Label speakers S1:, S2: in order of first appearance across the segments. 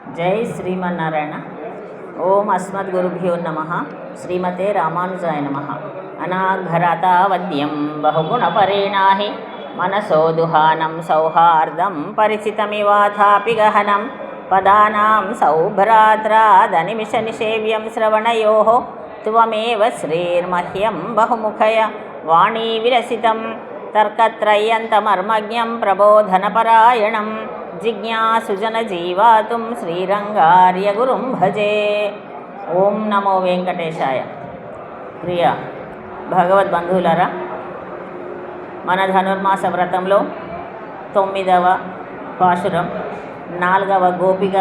S1: జై శ్రీమన్నారాయణ. ఓం అస్మద్గురుభ్యో నమః. శ్రీమతే రామానుజాయ నమః. అనాఘరతావద్యం బహుగుణపరేణాహి మనసోదుహానం సౌహార్దం పరిచితమివాథాపి గహనం పదానాం సౌభ్రాత్రాదనిమిషనిషేవ్యం శ్రవణయోః త్వమేవ శ్రీర్మహ్యం బహుముఖయ వాణీ విరసితం తర్కత్రయంతమర్మజ్ఞం ప్రబోధనపరాయణం జిజ్ఞాసుజన జీవాతుం శ్రీరంగార్య గురుం భజే. ఓం నమో వెంకటేశాయ. ప్రియ భగవద్బంధువులరా, మన ధనుర్మాస వ్రతంలో 9వ పాశురం 4వ గోపిక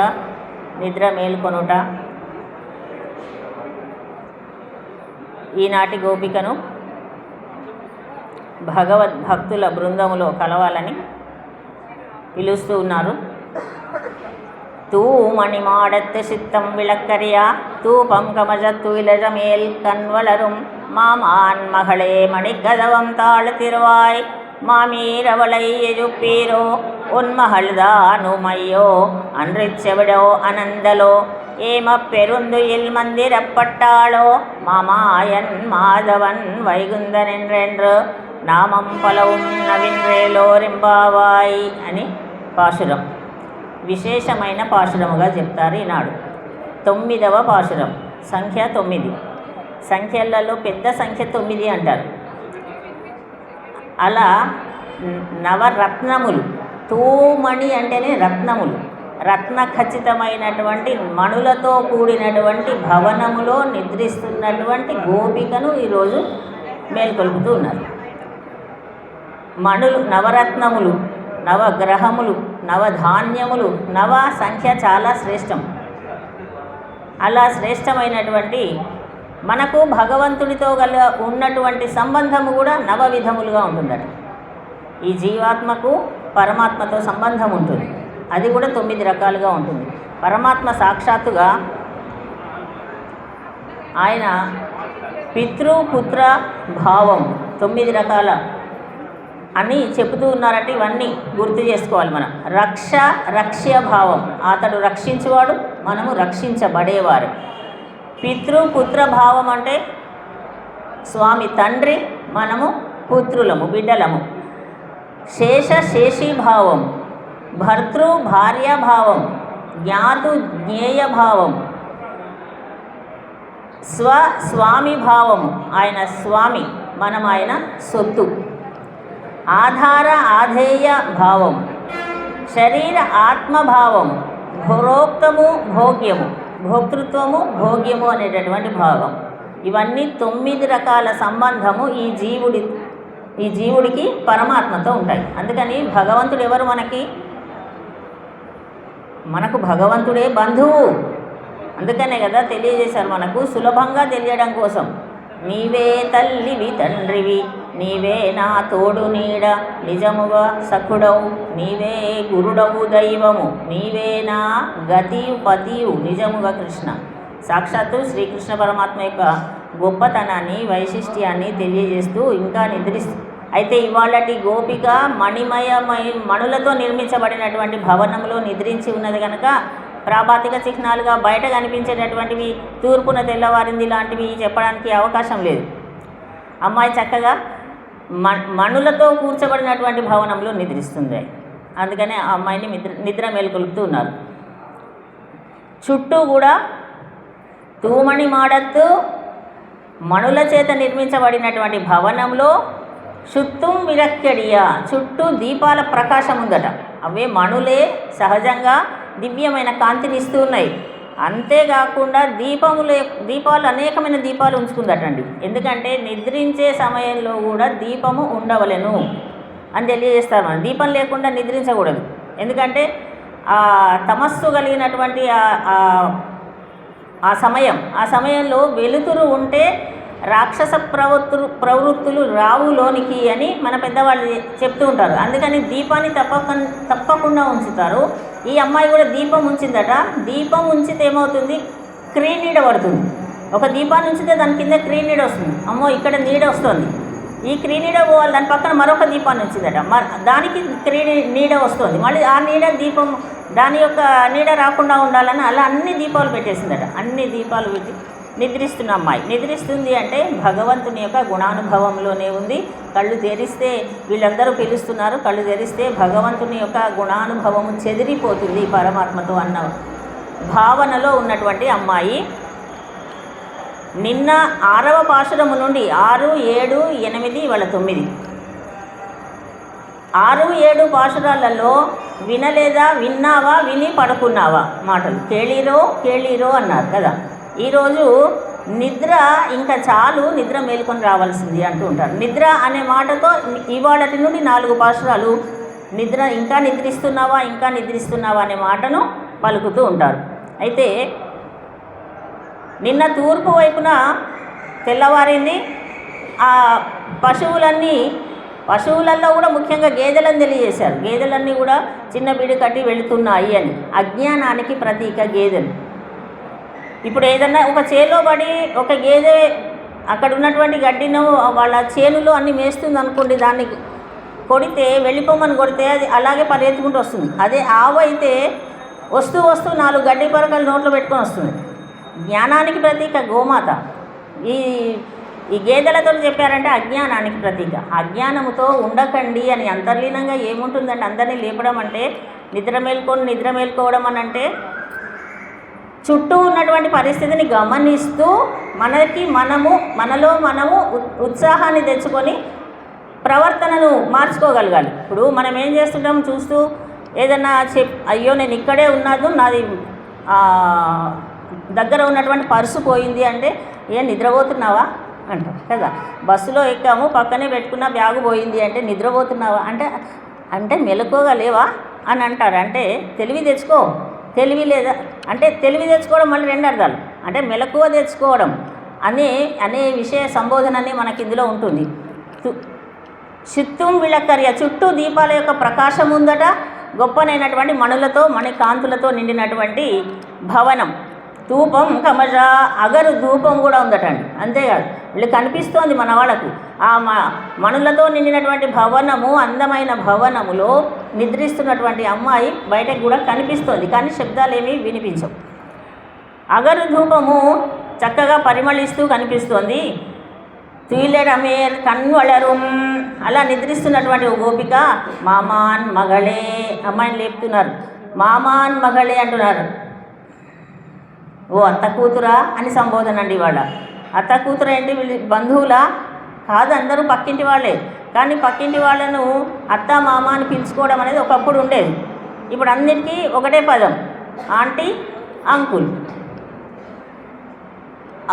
S1: నిద్ర మేల్కొనుట. ఈనాటి గోపికను భగవద్భక్తుల బృందములో కలవాలని పిలుస్తూ ఉన్నారు. తూ మణిమాడత్తు చిత్తం విళక్కరియా తూపం కమజత్తు ఇలజమేల్ కన్వళரும் மாமான் மகளே மணிக்கதவம் தாழ் திருவாய் மாமீரவளை எஜுப்பீரோ உன்மகள்தானுமையோ அன்றிச்செவிடோ அனந்தலோ ஏம பெருந்துயில் மந்திரப்பட்டாளோ மாமாயன் மாதவன் வைகுந்தன் என்றென்று నామం పలவும் నవిన్రేలోరింబావాయి అని పాశురం విశేషమైన పాశురముగా చెప్తారు ఈనాడు. 9వ పాశురం, సంఖ్య 9. సంఖ్యలలో పెద్ద సంఖ్య 9 అంటారు. అలా నవరత్నములు, తూమణి అంటేనే రత్నములు, రత్న ఖచ్చితమైనటువంటి మణులతో కూడినటువంటి భవనములో నిద్రిస్తున్నటువంటి గోపికను ఈరోజు మేల్కొల్పుతూ ఉన్నారు. మణులు, నవరత్నములు, నవగ్రహములు, నవధాన్యములు, నవ సంఖ్య చాలా శ్రేష్టం. అలా శ్రేష్టమైనటువంటి మనకు భగవంతుడితో ఉన్నటువంటి సంబంధము కూడా నవ విధములుగా ఉంటుందట. ఈ జీవాత్మకు పరమాత్మతో సంబంధం ఉంటుంది, అది కూడా 9 రకాలుగా ఉంటుంది. పరమాత్మ సాక్షాత్తుగా ఆయన పితృపుత్ర భావం 9 రకాల అని చెబుతూ ఉన్నారంటే ఇవన్నీ గుర్తు చేసుకోవాలి మనం. రక్ష్య భావం, అతడు రక్షించేవాడు, మనము రక్షించబడేవారు. పితృపుత్ర భావం అంటే స్వామి తండ్రి, మనము పుత్రులము, బిడ్డలము. శేషీభావం, భర్తృ భార్యాభావం, జ్ఞాతు జ్ఞేయ భావం, స్వామి భావము, ఆయన స్వామి, మనం ఆయన సొత్తు. ఆధార ఆధేయ భావం, శరీర ఆత్మభావం, భోక్తము భోగ్యము, భోక్తృత్వము భోగ్యము అనేటటువంటి భావం. ఇవన్నీ 9 రకాల సంబంధము ఈ జీవుడికి పరమాత్మతో ఉంటాయి. అందుకని భగవంతుడు ఎవరు? మనకు భగవంతుడే బంధువు. అందుకనే కదా తెలియజేశారు మనకు సులభంగా తెలియడం కోసం. నీవే తల్లివి తండ్రివి, నీవే నా తోడు నీడ, నిజముగా సఖుడవు, నీవే గురుడవు దైవము, నీవే నా గతియు పతియు, నిజముగా కృష్ణ. సాక్షాత్తు శ్రీకృష్ణ పరమాత్మ యొక్క గొప్పతనాన్ని, వైశిష్ట్యాన్ని తెలియజేస్తూ ఇంకా అయితే ఇవాళటి గోపిక మణులతో నిర్మించబడినటువంటి భవనంలో నిద్రించి ఉన్నది కనుక ప్రాభాతిక చిహ్నాలుగా బయట కనిపించేటటువంటివి, తూర్పున తెల్లవారింది లాంటివి చెప్పడానికి అవకాశం లేదు. అమ్మాయి చక్కగా మణులతో కూర్చబడినటువంటి భవనంలో నిద్రిస్తుంది. అందుకనే ఆ అమ్మాయిని నిద్ర మేల్కొల్పుతూ ఉన్నారు. చుట్టూ కూడా తూమణి మాడత్తు మణుల చేత నిర్మించబడినటువంటి భవనంలో చుట్టూ విరక్కడియా, చుట్టూ దీపాల ప్రకాశం ఉందట. అవే మణులే సహజంగా దివ్యమైన కాంతిని ఇస్తూ ఉన్నాయి. అంతేకాకుండా దీపాలు అనేకమైన దీపాలు ఉంచుకుందటండి. ఎందుకంటే నిద్రించే సమయంలో కూడా దీపము ఉండవలెను అని తెలియజేస్తారు. మనం దీపం లేకుండా నిద్రించకూడదు. ఎందుకంటే ఆ తమస్సు కలిగినటువంటి ఆ సమయంలో వెలుతురు ఉంటే రాక్షస ప్రవృత్తులు రావులోనికి అని మన పెద్దవాళ్ళు చెప్తూ ఉంటారు. అందుకని దీపాన్ని తప్పకుండా ఉంచుతారు. ఈ అమ్మాయి కూడా దీపం ఉంచిందట. దీపం ఉంచితే ఏమవుతుంది? క్రీనీడ పడుతుంది. ఒక దీపాన్ని ఉంచితే దాని కింద క్రీనీడ వస్తుంది. అమ్మో ఇక్కడ నీడ వస్తుంది. ఈ క్రీనీడ పోవాలి, దాని పక్కన మరొక దీపాన్ని ఉంచిందట. దానికి నీడ వస్తుంది, మళ్ళీ ఆ నీడ దీపం దాని యొక్క నీడ రాకుండా ఉండాలని అలా అన్ని దీపాలు పెట్టేసిందట. అన్ని దీపాలు పెట్టి నిద్రిస్తున్న అమ్మాయి నిద్రిస్తుంది అంటే భగవంతుని యొక్క గుణానుభవంలోనే ఉంది. కళ్ళు తెరిస్తే వీళ్ళందరూ పిలుస్తున్నారు, కళ్ళు తెరిస్తే భగవంతుని యొక్క గుణానుభవము చెదిరిపోతుంది పరమాత్మతో అన్న భావనలో ఉన్నటువంటి అమ్మాయి. నిన్న 6వ పాశురము నుండి 6, 7, 8 వాళ్ళ 9 6, 7 పాశురాలలో వినలేదా, విన్నావా, విని పడుకున్నావా మాటలు కేళీరో అన్నారు కదా. ఈరోజు నిద్ర ఇంకా చాలు, నిద్ర మేలుకొని రావాల్సింది అంటూ ఉంటారు. నిద్ర అనే మాటతో ఇవాళటి నుండి 4 పాశురాలు నిద్ర, ఇంకా నిద్రిస్తున్నావా అనే మాటను పలుకుతూ ఉంటారు. అయితే నిన్న తూర్పు వైపున తెల్లవారింది. ఆ పశువులలో కూడా ముఖ్యంగా గేదెలను తెలియజేశారు. గేదెలన్నీ కూడా చిన్న బీడి కట్టి వెళుతున్నాయి అని. అజ్ఞానానికి ప్రతీక గేదెలు. ఇప్పుడు ఏదన్నా ఒక చేలో పడి ఒక గేదె అక్కడ ఉన్నటువంటి గడ్డిను వాళ్ళ చేనులో అన్ని మేస్తుంది అనుకోండి, దాన్ని కొడితే వెళ్ళిపోమని కొడితే అది అలాగే పరిగెత్తుకుంటూ వస్తుంది. అదే ఆవు అయితే వస్తూ 4 గడ్డి పరకలు నోట్లో పెట్టుకొని వస్తుంది. జ్ఞానానికి ప్రతీక గోమాత. ఈ గేదెలతో చెప్పారంటే అజ్ఞానానికి ప్రతీక. అజ్ఞానముతో ఉండకండి అని అంతర్లీనంగా ఏముంటుందంటే అందరినీ లేపడం అంటే నిద్ర మేల్కోవడం అని అంటే చుట్టూ ఉన్నటువంటి పరిస్థితిని గమనిస్తూ మనలో మనము ఉత్సాహాన్ని తెచ్చుకొని ప్రవర్తనను మార్చుకోగలగాలి. ఇప్పుడు మనం ఏం చేస్తుంటాం, చూస్తూ ఏదన్నా అయ్యో నేను ఇక్కడే ఉన్నాను, నాది దగ్గర ఉన్నటువంటి పర్సు పోయింది అంటే ఏం నిద్రపోతున్నావా అంటాం కదా. బస్సులో ఎక్కాము, పక్కనే పెట్టుకున్న బ్యాగు పోయింది అంటే నిద్రపోతున్నావా అంటే మెలకువగా అని అంటారు. అంటే తెలివి లేదా అంటే తెలివి తెచ్చుకోవడం మళ్ళీ 2 అర్థాలు. అంటే మెలకువ తెచ్చుకోవడం అనే విషయ సంబోధనని మనకి ఇందులో ఉంటుంది. చిత్తుం విళక్కర్య, చుట్టూ దీపాల యొక్క ప్రకాశం ఉందట. గొప్పనైనటువంటి మణికాంతులతో నిండినటువంటి భవనం. ధూపం కమజ, అగరు ధూపం కూడా ఉందటండి. అంతేకాదు వీళ్ళు కనిపిస్తోంది మన వాళ్ళకు ఆ మణులతో నిండినటువంటి భవనము, అందమైన భవనములో నిద్రిస్తున్నటువంటి అమ్మాయి బయటకు కూడా కనిపిస్తోంది, కానీ శబ్దాలు ఏమీ వినిపించవు. అగరు ధూపము చక్కగా పరిమళిస్తూ కనిపిస్తోంది. తుయిలెడమేర్ కన్వళరుం, అలా నిద్రిస్తున్నటువంటి ఓ గోపిక మామాన్ మగళే, అమ్మాయిని లేపుతున్నారు. మామాన్ మగళే అంటున్నారు. ఓ అత్త కూతురా అని సంబోధన అండి. వాళ్ళ అత్త కూతురు ఏంటి, వీళ్ళు బంధువులా కాదు, అందరూ పక్కింటి వాళ్ళే. కానీ పక్కింటి వాళ్ళను అత్త మామ అని పిలుచుకోవడం అనేది ఒకప్పుడు ఉండేది. ఇప్పుడు అన్నిటికీ ఒకటే పదం, ఆంటీ అంకుల్.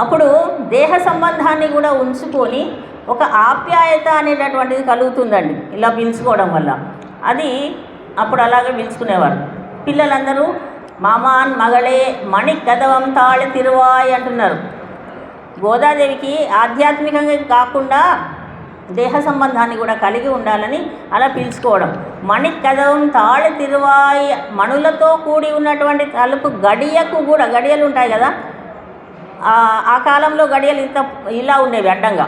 S1: అప్పుడు దేహ సంబంధాన్ని కూడా ఉంచుకొని ఒక ఆప్యాయత అనేటటువంటిది కలుగుతుందండి ఇలా పిలుచుకోవడం వల్ల. అది అప్పుడు అలాగే పిలుచుకునేవారు. పిల్లలందరూ మామాన్ మగళే మణి కదవం తాళి తిరువాయి అంటున్నారు. గోదాదేవికి ఆధ్యాత్మికంగా కాకుండా దేహ సంబంధాన్ని కూడా కలిగి ఉండాలని అలా పిలుచుకోవడం. మణి కదవం తాళి తిరువాయి, మణులతో కూడి ఉన్నటువంటి తలుపు గడియకు కూడా, గడియలు ఉంటాయి కదా, ఆ కాలంలో గడియలు ఇలా ఉండేవి అడ్డంగా,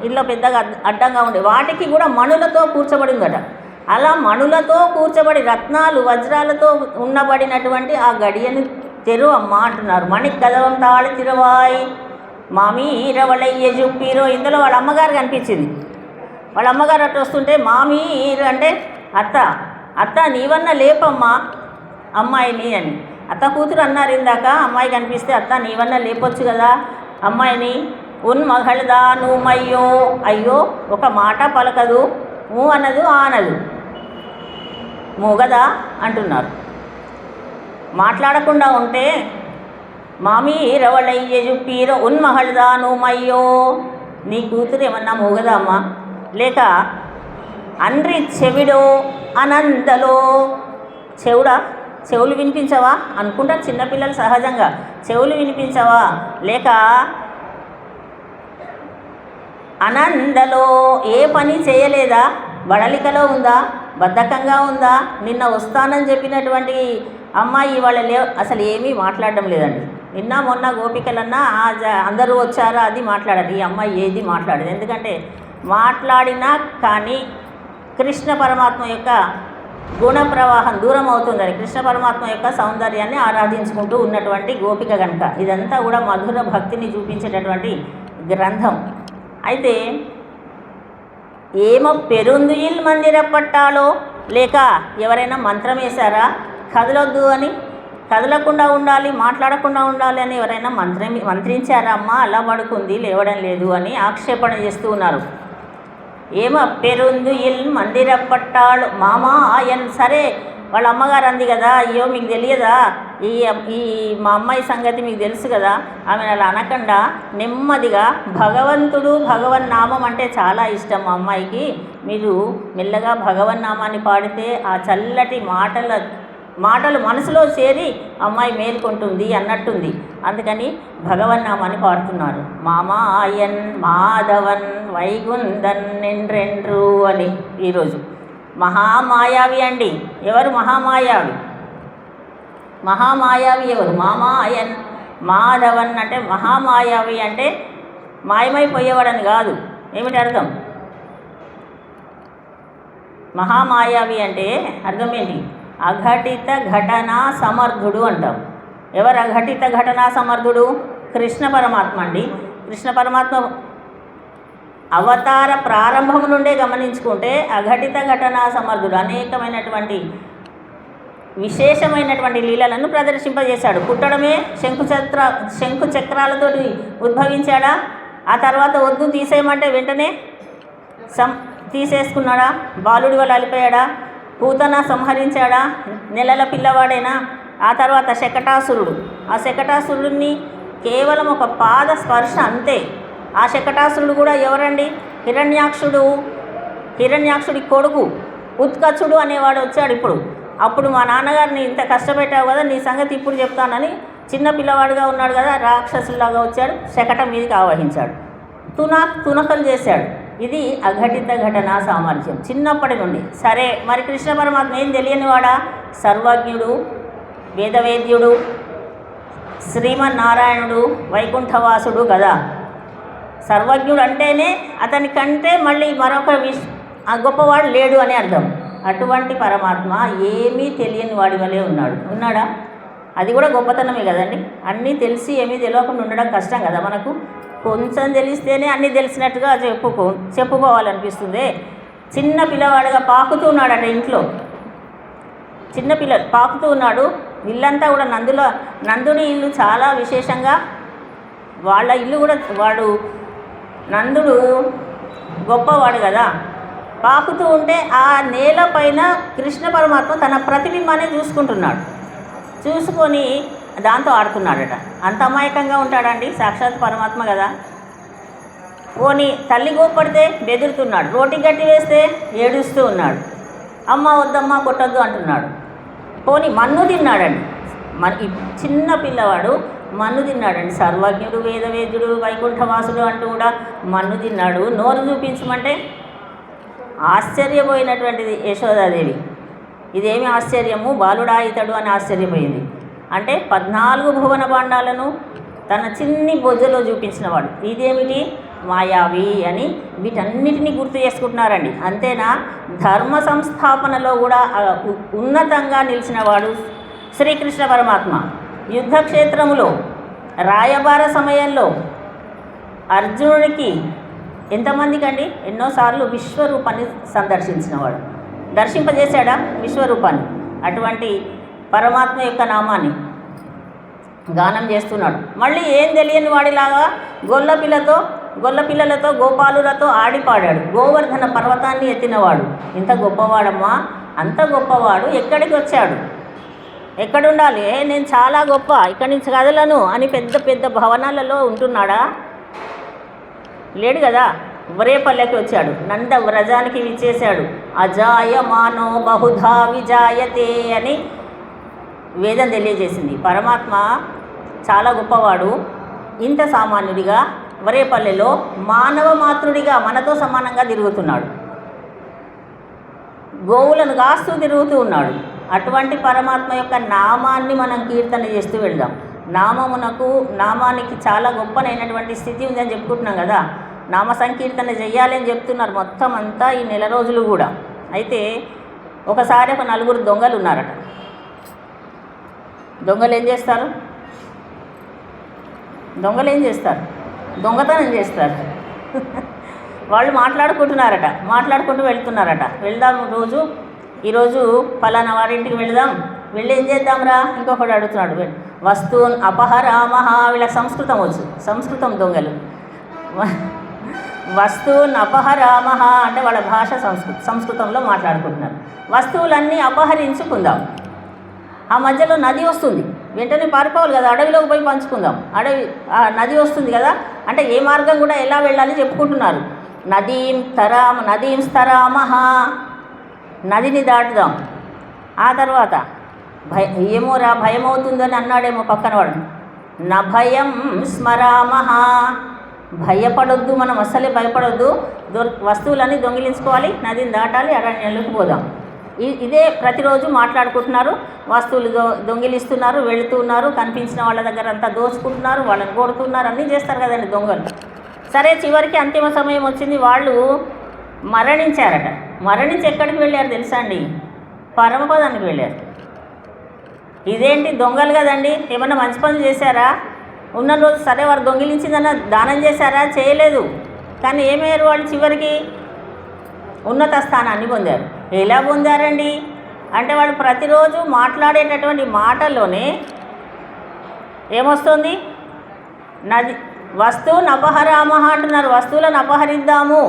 S1: ఇలా పెద్దగా అడ్డంగా ఉండేవి. వాటికి కూడా మణులతో కూర్చబడిందట. అలా మణులతో కూర్చబడి రత్నాలు వజ్రాలతో ఉన్నబడినటువంటి ఆ గడియను తెరు అమ్మ అంటున్నారు. మణి కదవం తాళి తిరువాయి మామీరవళయ్య జుప్పీరో. ఇందులో వాళ్ళ అమ్మగారు కనిపించింది. వాళ్ళ అమ్మగారు అట్టు వస్తుంటే మామీరు అంటే అత్త నీవన్నా లేపమ్మా అమ్మాయిని అని. అత్త కూతురు అన్నారు ఇందాక. అమ్మాయి కనిపిస్తే అత్త నీవన్నా లేపొచ్చు కదా అమ్మాయిని. మగళదా నువ్వయ్యో, అయ్యో ఒక మాట పలకదు, అనదు ఆనదు, మూగదా అంటున్నారు. మాట్లాడకుండా ఉంటే మామీ రవళయ్య జుప్పీరో ఉన్మహళదా నువ్వయ్యో, నీ కూతురు ఏమన్నా మూగదా అమ్మా? లేక అండ్రి చెవిడో అనందలో, చెవులు వినిపించవా అనుకుంటారు చిన్నపిల్లలు సహజంగా. చెవులు వినిపించవా? లేక అనందలో ఏ పని చేయలేదా? బడలికలో ఉందా? బద్ధకంగా ఉందా? నిన్న వస్తానని చెప్పినటువంటి అమ్మాయి ఇవాళ అసలు ఏమీ మాట్లాడడం లేదండి. నిన్న మొన్న గోపికలన్నా అందరూ వచ్చారా అది మాట్లాడాలి. ఈ అమ్మాయి ఏది మాట్లాడదు. ఎందుకంటే మాట్లాడినా కానీ కృష్ణ పరమాత్మ యొక్క గుణ ప్రవాహం దూరం అవుతుందని, కృష్ణ పరమాత్మ యొక్క సౌందర్యాన్ని ఆరాధించుకుంటూ ఉన్నటువంటి గోపిక కనుక ఇదంతా కూడా మధుర భక్తిని చూపించేటటువంటి గ్రంథం. అయితే ఏమో పెరుందుయిల్ మందిరపట్టాలో లేక ఎవరైనా మంత్రం వేశారా కదలొద్దు అని, కదలకుండా ఉండాలి, మాట్లాడకుండా ఉండాలి అని ఎవరైనా మంత్రించారా అమ్మ అలా పడుకుంది లేవడం లేదు అని ఆక్షేపణ చేస్తూ ఉన్నారు. ఏమో పెరుందుయిల్ మందిరపట్టాలు మామా ఆయన. సరే వాళ్ళ అమ్మగారు అంది కదా, అయ్యో మీకు తెలియదా ఈ మా అమ్మాయి సంగతి మీకు తెలుసు కదా, ఆమెను అలా అనకుండా నెమ్మదిగా భగవంతుడు భగవన్నామం అంటే చాలా ఇష్టం మా అమ్మాయికి, మీరు మెల్లగా భగవన్నామాన్ని పాడితే ఆ చల్లటి మాటలు మనసులో చేరి అమ్మాయి మేల్కొంటుంది అన్నట్టుంది. అందుకని భగవన్నామాన్ని పాడుతున్నారు. మామాయన్ మాధవన్ వైగుందన్ ఎండ్రెండ్రు అని. ఈరోజు మహామాయావి అండి. ఎవరు మహామాయావి? మహామాయావి ఎవరు? మామాయన్ మాధవన్ అంటే మహామాయావి అంటే మాయమైపోయేవాడని కాదు. ఏమిటి అర్థం? మహామాయావి అంటే అర్థం ఏంటి? అఘటిత ఘటనా సమర్థుడు అంటాం. ఎవరు అఘటిత ఘటనా సమర్థుడు? కృష్ణ పరమాత్మ అండి. కృష్ణ పరమాత్మ అవతార ప్రారంభం నుండే గమనించుకుంటే అఘటిత ఘటనా సమర్థుడు. అనేకమైనటువంటి విశేషమైనటువంటి లీలలను ప్రదర్శింపజేశాడు. పుట్టడమే శంకు చక్రాలతో ఉద్భవించాడా? ఆ తర్వాత వద్దు తీసేయమంటే వెంటనే తీసేసుకున్నాడా? బాలుడి వల్ల అలిపోయాడా? పూతన సంహరించాడా? నెలల పిల్లవాడైనా? ఆ తర్వాత శకటాసురుడు. ఆ శకటాసురుడిని కేవలం ఒక పాద స్పర్శ అంతే. ఆ శకటాసురుడు కూడా ఎవరండి? హిరణ్యాక్షుడి కొడుకు ఉత్కచుడు అనేవాడు వచ్చాడు ఇప్పుడు. అప్పుడు మా నాన్నగారిని ఇంత కష్టపెట్టావు కదా, నీ సంగతి ఇప్పుడు చెప్తానని చిన్న పిల్లవాడుగా ఉన్నాడు కదా, రాక్షసులాగా వచ్చాడు, శకటం మీదకి ఆవహించాడు, తునకలు చేశాడు. ఇది అఘటిత ఘటనా సామర్థ్యం చిన్నప్పటి నుండి. సరే మరి కృష్ణ పరమాత్మ ఏం తెలియనివాడా? సర్వజ్ఞుడు, వేదవేద్యుడు, శ్రీమన్నారాయణుడు, వైకుంఠవాసుడు కదా. సర్వజ్ఞుడు అంటేనే అతని కంటే మళ్ళీ మరొక గొప్పవాడు లేడు అని అర్థం. అటువంటి పరమాత్మ ఏమీ తెలియని వాడి వలే ఉన్నాడా? అది కూడా గొప్పతనమే కదండి. అన్నీ తెలిసి ఏమీ తెలియకుండా ఉండడం కష్టం కదా మనకు. కొంచెం తెలిస్తేనే అన్నీ తెలిసినట్టుగా చెప్పుకోవాలనిపిస్తుంది. చిన్న పిల్లవాడుగా పాకుతూ ఉన్నాడట ఇంట్లో. పాకుతూ ఉన్నాడు. ఇల్లంతా కూడా నందుని ఇల్లు చాలా విశేషంగా, వాళ్ళ ఇల్లు కూడా నందుడు గొప్పవాడు కదా. పాకుతూ ఉంటే ఆ నేల పైన కృష్ణ పరమాత్మ తన ప్రతిబింబాన్ని చూసుకుంటున్నాడు. చూసుకొని దాంతో ఆడుతున్నాడట. అంత అమాయకంగా ఉంటాడండి సాక్షాత్ పరమాత్మ కదా. పోనీ తల్లి గోపడితే బెదురుతున్నాడు, రోటి గట్టి వేస్తే ఏడుస్తూ ఉన్నాడు, అమ్మ వద్దమ్మా కొట్టద్దు అంటున్నాడు. పోనీ మన్ను తిన్నాడండి. చిన్న పిల్లవాడు మన్ను తిన్నాడండి. సర్వజ్ఞుడు, వేదవేద్యుడు, వైకుంఠవాసుడు అంటూ కూడా మన్ను తిన్నాడు. నోరు చూపించమంటే ఆశ్చర్యపోయినటువంటిది యశోదాదేవి. ఇదేమి ఆశ్చర్యము, బాలుడా ఇతడు అని ఆశ్చర్యపోయింది. అంటే 14 భువన భాండాలను తన చిన్ని బొజ్జలో చూపించినవాడు. ఇదేమిటి? మాయావి అని వీటన్నిటినీ గుర్తు చేసుకుంటున్నారండి. అంతేనా, ధర్మ సంస్థాపనలో కూడా ఉన్నతంగా నిలిచినవాడు శ్రీకృష్ణ పరమాత్మ. యుద్ధక్షేత్రములో రాయబార సమయంలో అర్జునుడికి ఎంతమందికండి ఎన్నోసార్లు విశ్వరూపాన్ని సందర్శించినవాడు. దర్శింపజేశాడా విశ్వరూపాన్ని? అటువంటి పరమాత్మ యొక్క నామాన్ని గానం చేస్తున్నాడు. మళ్ళీ ఏం తెలియని వాడిలాగా గొల్లపిల్లలతో గోపాలులతో ఆడిపాడాడు. గోవర్ధన పర్వతాన్ని ఎత్తినవాడు. ఇంత గొప్పవాడమ్మా, అంత గొప్పవాడు ఎక్కడికి వచ్చాడు? ఎక్కడుండాలి? నేను చాలా గొప్ప, ఇక్కడి నుంచి కదలను అని పెద్ద పెద్ద భవనాలలో ఉంటున్నాడా? లేడు కదా. వరేపల్లెకి వచ్చాడు, నంద వ్రజానికి విచ్చేశాడు. అజాయమానో బహుధా విజాయతే అని వేదం తెలియజేసింది. పరమాత్మ చాలా గొప్పవాడు. ఇంత సామాన్యుడిగా వరేపల్లెలో మానవ మాతృడిగా మనతో సమానంగా తిరుగుతున్నాడు. గోవులను కాస్తూ తిరుగుతూ ఉన్నాడు. అటువంటి పరమాత్మ యొక్క నామాన్ని మనం కీర్తన చేస్తూ వెళ్దాం. నామానికి చాలా గొప్పనైనటువంటి స్థితి ఉందని చెప్పుకుంటున్నాం కదా. నామ సంకీర్తన చెయ్యాలి అని చెప్తున్నారు మొత్తం అంతా ఈ నెల రోజులు కూడా. అయితే ఒకసారి ఒక నలుగురు దొంగలు ఉన్నారట. దొంగలు ఏం చేస్తారు? దొంగతనం చేస్తారు. వాళ్ళు మాట్లాడుకుంటూ వెళ్తున్నారట. వెళ్దాం ఈరోజు పలానా వారింటికి వెళదాం, వెళ్ళి ఏం చేద్దాంరా ఇంకొకటి అడుగుతున్నాడు. వస్తూన్ అపహరామహ, వీళ్ళకి సంస్కృతం వచ్చు, సంస్కృతం దొంగలు. వస్తూన్ అపహరామహ అంటే వాళ్ళ భాష సంస్కృతంలో మాట్లాడుకుంటున్నారు. వస్తువులన్నీ అపహరించుకుందాం. ఆ మధ్యలో నది వస్తుంది, వెంటనే పారిపోవాలి కదా, అడవిలోకి పోయి పంచుకుందాం. నది వస్తుంది కదా అంటే ఏ మార్గం కూడా ఎలా వెళ్ళాలి చెప్పుకుంటున్నారు. నదీం స్తరామహ, నదిని దాటుదాం. ఆ తర్వాత ఏమోరా భయం అవుతుందని అన్నాడేమో పక్కన వాడు. నభయం స్మరామహ, భయపడొద్దు, మనం అస్సలే భయపడొద్దు. వస్తువులన్నీ దొంగిలించుకోవాలి, నదిని దాటాలి, అరణ్యంలోకి పోదాం. ఇదే ప్రతిరోజు మాట్లాడుకుంటున్నారు. వస్తువులు దొంగిలిస్తున్నారు, వెళుతున్నారు, కనిపించిన వాళ్ళ దగ్గర అంతా దోచుకుంటున్నారు, వాళ్ళని కొడుతున్నారు, అన్నీ చేస్తారు కదండి దొంగలు. సరే చివరికి అంతిమ సమయం వచ్చింది, వాళ్ళు మరణించారట. మరణించి ఎక్కడికి వెళ్ళారు తెలుసా అండి? పరమపదానికి వెళ్ళారు. ఇదేంటి దొంగలు కదండి, ఏమన్నా మంచి పనులు చేశారా? ఉన్న రోజు సరే వారు దొంగిలించిందన్న దానం చేశారా? చేయలేదు. కానీ ఏమయ్యారు వాళ్ళు? చివరికి ఉన్నత స్థానాన్ని పొందారు. ఎలా పొందారండి అంటే వాళ్ళు ప్రతిరోజు మాట్లాడేటటువంటి మాటల్లోనే ఏమొస్తుంది? వస్తువును అపహరామహ అంటున్నారు, వస్తువులను అపహరిద్దాము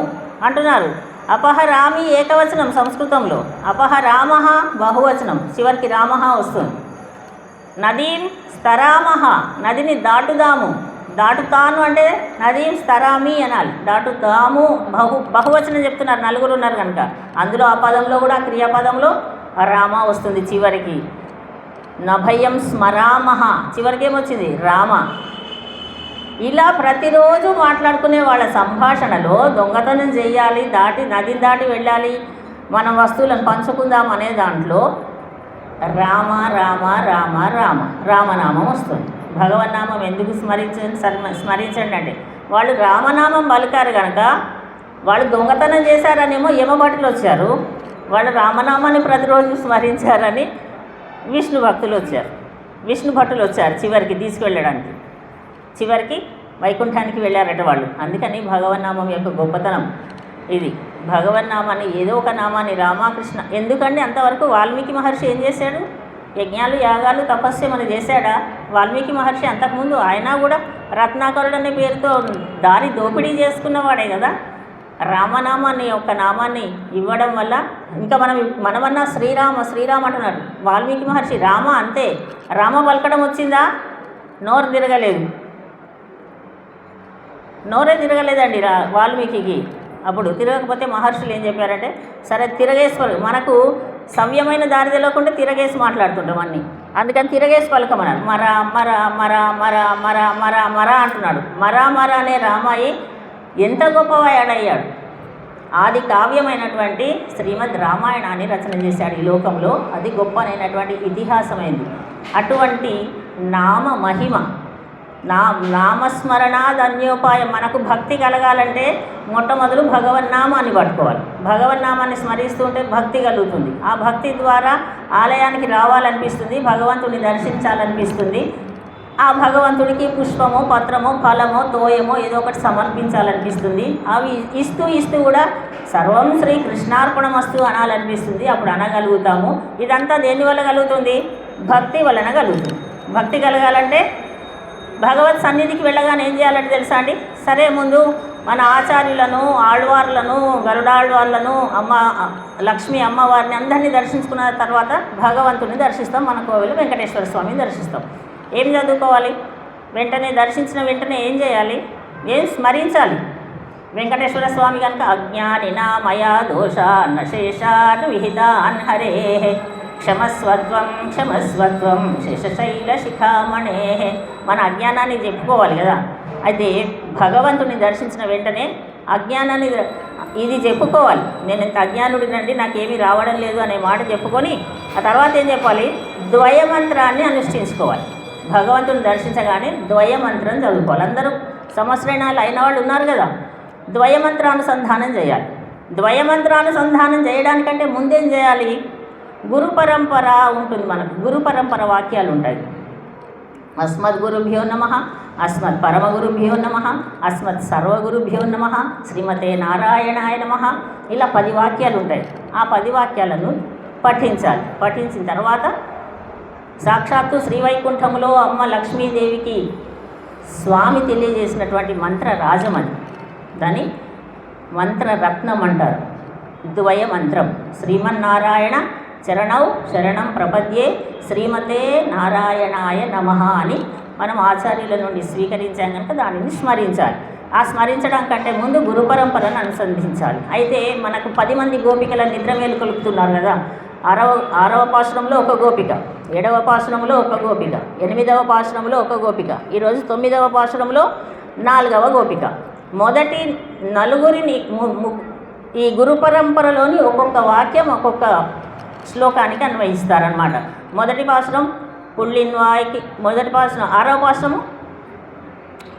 S1: అంటున్నారు. అపహరామి ఏకవచనం సంస్కృతంలో, అపహరామహ బహువచనం, చివరికి రామహ వస్తుంది. నదీం స్తరామహ, నదిని దాటుదాము. దాటుతాను అంటే నదీం స్తరామి అనాలి, దాటుతాము బహువచనం చెప్తున్నారు, నలుగురు ఉన్నారు కనుక. అందులో ఆ పదంలో కూడా క్రియాపదంలో రామ వస్తుంది చివరికి. నభయం స్మరామహ, చివరికి ఏమొచ్చింది? రామ. ఇలా ప్రతిరోజు మాట్లాడుకునే వాళ్ళ సంభాషణలో దొంగతనం చేయాలి, నదిని దాటి వెళ్ళాలి, మనం వస్తువులను పంచుకుందాం అనే దాంట్లో రామ రామ రామ రామ రామనామం వస్తుంది. భగవన్నామం ఎందుకు స్మరించండి అంటే వాళ్ళు రామనామం పలికారు కనుక. వాళ్ళు దొంగతనం చేశారనేమో యమభటులు వచ్చారు, వాళ్ళు రామనామాన్ని ప్రతిరోజు స్మరించారని విష్ణు భట్టులు వచ్చారు చివరికి తీసుకువెళ్ళడానికి. చివరికి వైకుంఠానికి వెళ్ళారట వాళ్ళు. అందుకని భగవన్నామం యొక్క గొప్పతనం ఇది. భగవన్నామాన్ని ఏదో ఒక నామాన్ని రామకృష్ణ ఎందుకండి అంతవరకు వాల్మీకి మహర్షి ఏం చేశాడు? యజ్ఞాలు యాగాలు తపస్సు ఏమైనా చేశాడా? వాల్మీకి మహర్షి అంతకుముందు ఆయన కూడా రత్నాకరుడు అనే పేరుతో దారి దోపిడీ చేసుకున్నవాడే కదా. రామనామాన్ని ఒక నామాన్ని ఇవ్వడం వల్ల ఇంకా మనమన్నా శ్రీరామ అంటున్నాడు. వాల్మీకి మహర్షి రామ అంతే, రామ పలకడం వచ్చిందా? నోరే తిరగలేదండి వాల్మీకి. అప్పుడు తిరగకపోతే మహర్షులు ఏం చెప్పారంటే సరే తిరగేసి మనకు సవ్యమైన దారి తెలియకుండా తిరగేసి మాట్లాడుతుంటాం అన్నీ. అందుకని తిరగేసి పలకమన్నారు. మరా మరా మరా మరా మరా మరా మరా అంటున్నాడు. మరా మరా అనే రామాయి ఎంత గొప్పవాడయ్యాడు. ఆది కావ్యమైనటువంటి శ్రీమద్ రామాయణాన్ని రచన చేశాడు ఈ లోకంలో. అది గొప్పనైనటువంటి ఇతిహాసమైంది. అటువంటి నామ మహిమ, నామస్మరణాదన్యోపాయం. మనకు భక్తి కలగాలంటే మొట్టమొదలు భగవన్నామాన్ని పట్టుకోవాలి. భగవన్నామాన్ని స్మరిస్తుంటే భక్తి కలుగుతుంది. ఆ భక్తి ద్వారా ఆలయానికి రావాలనిపిస్తుంది, భగవంతుని దర్శించాలనిపిస్తుంది. ఆ భగవంతుడికి పుష్పమో పత్రమో ఫలమో తోయమో ఏదో ఒకటి సమర్పించాలనిపిస్తుంది. అవి ఇస్తూ కూడా సర్వం శ్రీ కృష్ణార్పణమస్తు అనాలనిపిస్తుంది. అప్పుడు అనగలుగుతాము. ఇదంతా దేనివల్ల కలుగుతుంది? భక్తి వలన కలుగుతుంది. భక్తి కలగాలంటే భగవత్ సన్నిధికి వెళ్ళగానే ఏం చేయాలంటే తెలుసా అండి? సరే ముందు మన ఆచార్యులను, ఆళ్వార్లను, గరుడాళ్వార్లను, లక్ష్మీ అమ్మవారిని అందరినీ దర్శించుకున్న తర్వాత భగవంతుని దర్శిస్తాం. మన కోవిల వెంకటేశ్వర స్వామిని దర్శిస్తాం. ఏం చదువుకోవాలి? వెంటనే దర్శించిన వెంటనే ఏం చేయాలి? ఏం స్మరించాలి? వెంకటేశ్వర స్వామి కనుక అజ్ఞానినా మయా దోషాన్న శేషాన్ విహితాన్ హరే క్షమస్వత్వం శేషశైల శిఖామణే. మన అజ్ఞానాన్ని చెప్పుకోవాలి కదా. అయితే భగవంతుని దర్శించిన వెంటనే అజ్ఞానాన్ని ఇది చెప్పుకోవాలి. నేను ఇంత అజ్ఞానుడినండి, నాకేమీ రావడం లేదు అనే మాట చెప్పుకొని ఆ తర్వాత ఏం చెప్పాలి? ద్వయమంత్రాన్ని అనుష్ఠించుకోవాలి. భగవంతుని దర్శించగానే ద్వయమంత్రం చదువుకోవాలి. అందరూ సంవత్సరాలు అయిన వాళ్ళు ఉన్నారు కదా, ద్వయమంత్రానుసంధానం చేయాలి. ద్వయమంత్రానుసంధానం చేయడానికంటే ముందేం చేయాలి? గురు పరంపర ఉంటుంది మనకు. గురు పరంపర వాక్యాలు ఉంటాయి. అస్మద్ గురుభ్యో నమః, అస్మద్ పరమగురుభ్యో నమః, అస్మద్ సర్వగురుభ్యో నమః, శ్రీమతే నారాయణాయ నమః. ఇలా 10 వాక్యాలు ఉంటాయి. ఆ 10 వాక్యాలను పఠించాలి. పఠించిన తర్వాత సాక్షాత్తు శ్రీవైకుంఠములో అమ్మ లక్ష్మీదేవికి స్వామి తెలియజేసినటువంటి మంత్ర రాజమని, దాన్ని మంత్రరత్నం అంటారు. ద్వయ మంత్రం. శ్రీమన్నారాయణ చరణౌ శరణం ప్రపద్యే శ్రీమతే నారాయణాయ నమః అని మనం ఆచార్యుల నుండి స్వీకరించాం కనుక దానిని స్మరించాలి. ఆ స్మరించడం కంటే ముందు గురు పరంపరను అనుసంధించాలి. అయితే మనకు 10 మంది గోపికల నిద్ర మేలుకొలుపుతున్నారు కదా. 6వ పాశురంలో ఒక గోపిక, 7వ పాశురంలో ఒక గోపిక, 8వ పాశురంలో ఒక గోపిక, ఈరోజు 9వ పాశురంలో 4వ గోపిక. మొదటి నలుగురిని ఈ గురు పరంపరలోని ఒక్కొక్క వాక్యం ఒక్కొక్క శ్లోకానికి అన్వయిస్తారనమాట. మొదటి పాశురం పుల్లిన్వాయికి, మొదటి పాశురం 6వ పాశురము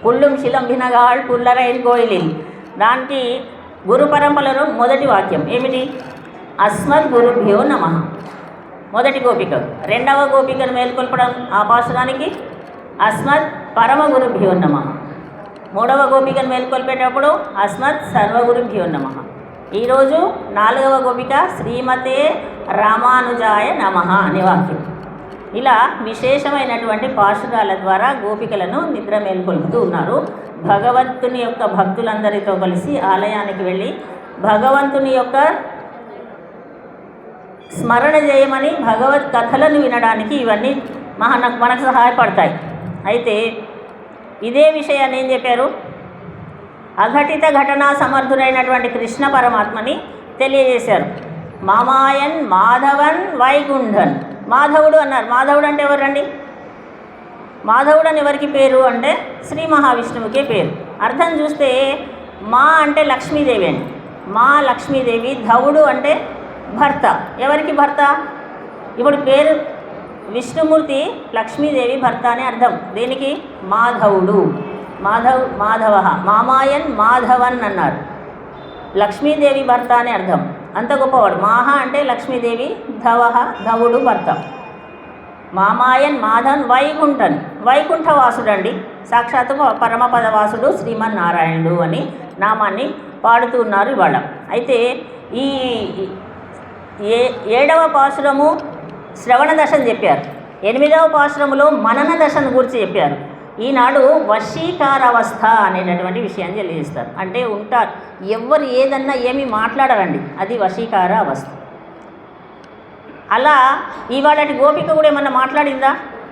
S1: పుల్లుం శిలంభినగాళ్ పుల్లరైన్ గోయిలిన్. దానికి గురు పరంపరలో మొదటి వాక్యం ఏమిటి? అస్మద్ గురుభ్యో నమః. మొదటి గోపిక. 2వ గోపికను మేల్కొల్పడం ఆ పాశురానికి అస్మద్ పరమ గురుభ్యో నమః. 3వ గోపికను మేల్కొల్పేటప్పుడు అస్మద్ సర్వగురుభ్యో నమః. ఈరోజు 4వ గోపిక శ్రీమతే రామానుజాయ నమః అనే వాక్యం. ఇలా విశేషమైనటువంటి పాశురాల ద్వారా గోపికలను నిద్ర మేల్కొల్పుతూ ఉన్నారు. భగవంతుని యొక్క భక్తులందరితో కలిసి ఆలయానికి వెళ్ళి భగవంతుని యొక్క స్మరణ చేయమని భగవత్ కథలను వినడానికి ఇవన్నీ మనకు సహాయపడతాయి. అయితే ఇదే విషయాన్ని ఏం చెప్పారు? అఘటిత ఘటనా సమర్థుడైనటువంటి కృష్ణ పరమాత్మని తెలియజేశారు. మామాయన్ మాధవన్ వైకుంఠన్. మాధవుడు అన్నారు. మాధవుడు అంటే ఎవరండి? మాధవుడు అని ఎవరికి పేరు అంటే శ్రీ మహావిష్ణువుకే పేరు. అర్థం చూస్తే మా అంటే లక్ష్మీదేవి అండి. మా లక్ష్మీదేవి. ధవుడు అంటే భర్త. ఎవరికి భర్త? ఇప్పుడు పేరు విష్ణుమూర్తి, లక్ష్మీదేవి భర్త అని అర్థం. దేనికి? మాధవుడు. మాధవ మామాయన్ మాధవన్ అన్నారు. లక్ష్మీదేవి భర్త అని అర్థం. అంత గొప్పవాడు. మాహ అంటే లక్ష్మీదేవి, ధవుడు భర్త. మామాయన్ మాధవన్ వైకుంఠన్. వైకుంఠవాసుడు అండి. సాక్షాత్తు పరమపదవాసుడు శ్రీమన్నారాయణుడు అని నామాన్ని పాడుతూ ఉన్నారు ఇవాళ. అయితే ఈ 7వ పాశురము శ్రవణ దశను చెప్పారు. 8వ పాశురములో మనన దశను గురించి చెప్పారు. ఈనాడు వశీకారావస్థ అనేటటువంటి విషయాన్ని తెలియజేస్తారు. అంటే ఉంటారు, ఎవరు ఏదన్నా ఏమీ మాట్లాడరండి, అది వశీకార అవస్థ. అలా ఇవాళటి గోపిక కూడా ఏమన్నా మాట్లాడిందా?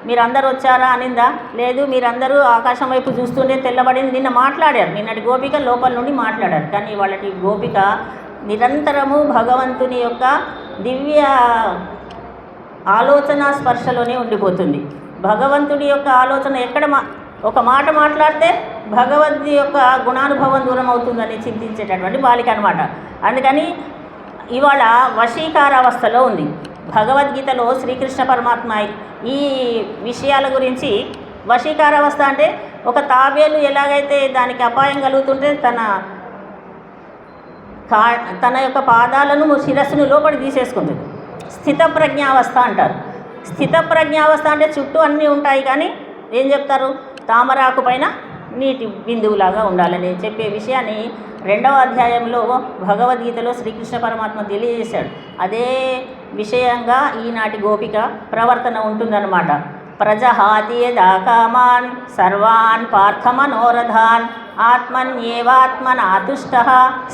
S1: మీరందరూ వచ్చారా అనిందా? లేదు, మీరందరూ ఆకాశం వైపు చూస్తుంటే తెల్లబడింది. నిన్న మాట్లాడారు. నిన్నటి గోపిక లోపల నుండి మాట్లాడారు. కానీ ఇవాళటి గోపిక నిరంతరము భగవంతుని యొక్క దివ్య ఆలోచన స్పర్శలోనే ఉండిపోతుంది. భగవంతుడి యొక్క ఆలోచన ఎక్కడ ఒక మాట మాట్లాడితే భగవద్ది యొక్క గుణానుభవం దూరం అవుతుందని చింతించేటటువంటి బాలిక అనమాట. అందుకని ఇవాళ వశీకారావస్థలో ఉంది. భగవద్గీతలో శ్రీకృష్ణ పరమాత్మ ఈ విషయాల గురించి వశీకారావస్థ అంటే ఒక తాబేలు ఎలాగైతే దానికి అపాయం కలుగుతుంటే తన యొక్క పాదాలను శిరస్సును లోపలి తీసేసుకుంటుంది. స్థితప్రజ్ఞావస్థ అంటారు. స్థితప్రజ్ఞావస్థ అంటే చుట్టూ అన్నీ ఉంటాయి కానీ ఏం చెప్తారు? తామరాకు పైన నీటి బిందువులాగా ఉండాలని చెప్పే విషయాన్ని 2వ అధ్యాయంలో భగవద్గీతలో శ్రీకృష్ణ పరమాత్మ తెలియజేశాడు. అదే విషయంగా ఈనాటి గోపిక ప్రవర్తన ఉంటుందన్నమాట. ప్రజహాతి యదా కామాన్ సర్వాన్ పార్థమనోరథాన్ ఆత్మన్యేవాత్మనాతుష్ట